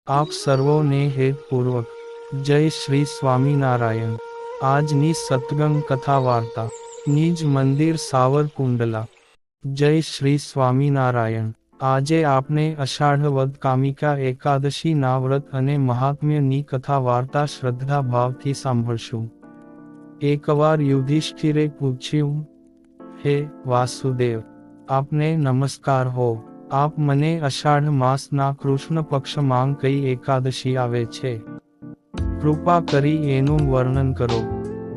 આપ સર્વોને હેતપૂર્વક જય શ્રી સ્વામિનારાયણ। આજની સત્સંગ કથા વાર્તા નિજ મંદિર સાવરકુંડલા। જય શ્રી સ્વામિનારાયણ। આજે આપણે અષાઢ વદ કામિકા એકાદશીના વ્રત અને મહાત્મ્યની કથા વાર્તા શ્રદ્ધા ભાવથી સાંભળશું। એકવાર યુધિષ્ઠિરે પૂછ્યું, હે વાસુદેવ, આપને નમસ્કાર હો। આપ મને અષાઢ માસના કૃષ્ણ પક્ષમાં કઈ એકાદશી આવે છે, કૃપા કરી એનું વર્ણન કરો।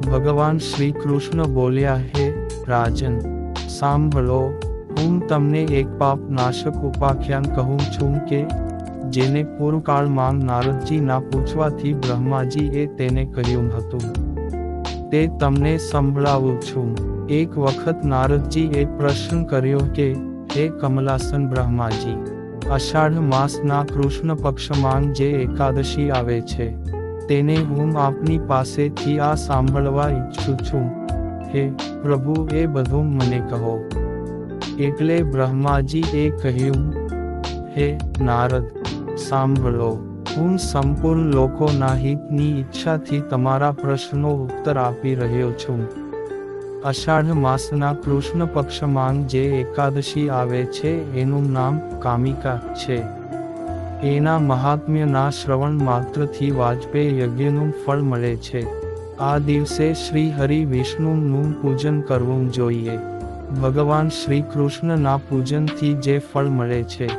ભગવાન શ્રી કૃષ્ણ બોલ્યા, હે રાજન, સાંભળો, હું તમને એક પાપ નાશક ઉપાખ્યાન કહું છું કે જેને પૂર્વકાળમાં નારદજીના પૂછવાથી બ્રહ્માજીએ તેને કહ્યું હતું, તે તમને સંભળાવું છું। એક વખત નારદજીએ પ્રશ્ન કર્યો કે, હે કમલાસન બ્રહ્માજી, અષાઢ માસના કૃષ્ણ પક્ષમાં જે એકાદશી આવે છે તેને હું આપની પાસેથી આ સાંભળવા ઈચ્છું છું। હે પ્રભુ, એ બધું મને કહો। એટલે બ્રહ્માજીએ કહ્યું, હે નારદ, સાંભળો, હું સંપૂર્ણ લોકોના હિતની ઈચ્છાથી તમારા પ્રશ્નનો ઉત્તર આપી રહ્યો છું। અષાઢ માસના કૃષ્ણ પક્ષમાં જે એકાદશી આવે છે એનું નામ કામિકા છે। એના મહાત્મ્યના શ્રવણ માત્રથી વાજપેય યજ્ઞનું ફળ મળે છે। આ દિવસે શ્રી હરિ વિષ્ણુનું પૂજન કરવું જોઈએ। ભગવાન શ્રી કૃષ્ણના પૂજનથી જે ફળ મળે છે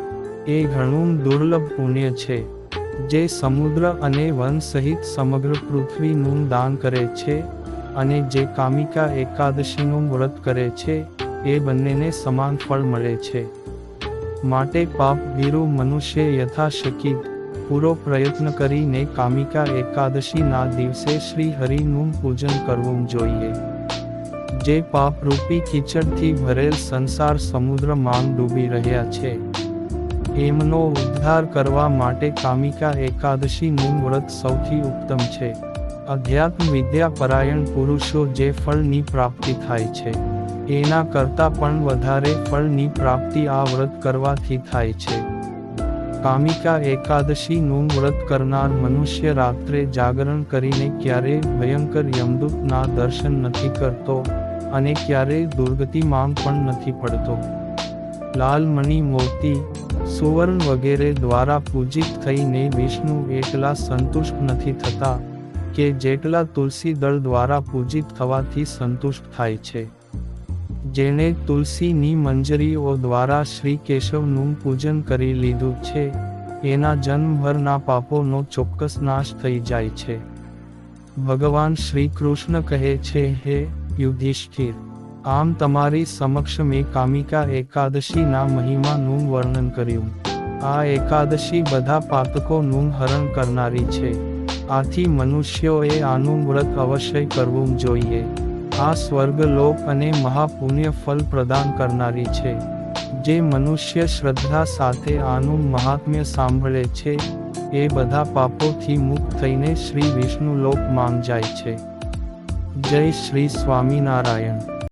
એ ઘણું દુર્લભ પુણ્ય છે, જે સમુદ્ર અને વન સહિત સમગ્ર પૃથ્વીનું દાન કરે છે અને જે કામિકા એકાદશીનું વ્રત કરે છે એ બંનેને સમાન ફળ મળે છે। માટે પાપ ભીરુ મનુષ્ય યથાશક્તિ પૂરો પ્રયત્ન કરીને કામિકા એકાદશીના દિવસે શ્રી હરિનું પૂજન કરવું જોઈએ। જે પાપરૂપી કીચડથી ભરેલ સંસાર સમુદ્રમાં ડૂબી રહ્યા છે એમનો ઉદ્ધાર કરવા માટે કામિકા એકાદશીનું વ્રત સૌથી ઉત્તમ છે। અધ્યાત્મ વિદ્યા પરાયણ પુરુષો જે ફળની પ્રાપ્તિ થાય છે એના કરતાં પણ વધારે ફળની પ્રાપ્તિ આ વ્રત કરવાથી થાય છે। કામિકા એકાદશીનું વ્રત કરનાર મનુષ્ય રાત્રે જાગરણ કરીને ક્યારેય ભયંકર યમદૂતના દર્શન નથી કરતો અને ક્યારેય દુર્ગતિમાં પણ નથી પડતો। લાલ મણિ, મોતી, સુવર્ણ વગેરે દ્વારા પૂજિત થઈને વિષ્ણુ એટલા સંતુષ્ટ નથી થતા કે જેટલા તુલસી દળ દ્વારા પૂજિત થવાથી સંતુષ્ટ થાય છે। જેણે તુલસીની મંજરીઓ દ્વારા શ્રી કેશવનું પૂજન કરી લીધું છે એના જન્મભરના પાપોનો ચોક્કસ નાશ થઈ જાય છે। ભગવાન શ્રી કૃષ્ણ કહે છે, હે યુધિષ્ઠિર, આમ તમારી સમક્ષ મેં કામિકા એકાદશીના મહિમાનું વર્ણન કર્યું। આ એકાદશી બધા પાતકોનું હરણ કરનારી છે, આથી મનુષ્યોએ આનું વ્રત અવશ્ય કરવું જોઈએ। આ સ્વર્ગલોક અને મહાપુણ્ય ફલ પ્રદાન કરનારી છે। જે મનુષ્ય શ્રદ્ધા સાથે આનું મહાત્મ્ય સાંભળે છે એ બધા પાપોથી મુક્ત થઈને શ્રી વિષ્ણુ લોકમાં જાય છે। જય શ્રી સ્વામિનારાયણ।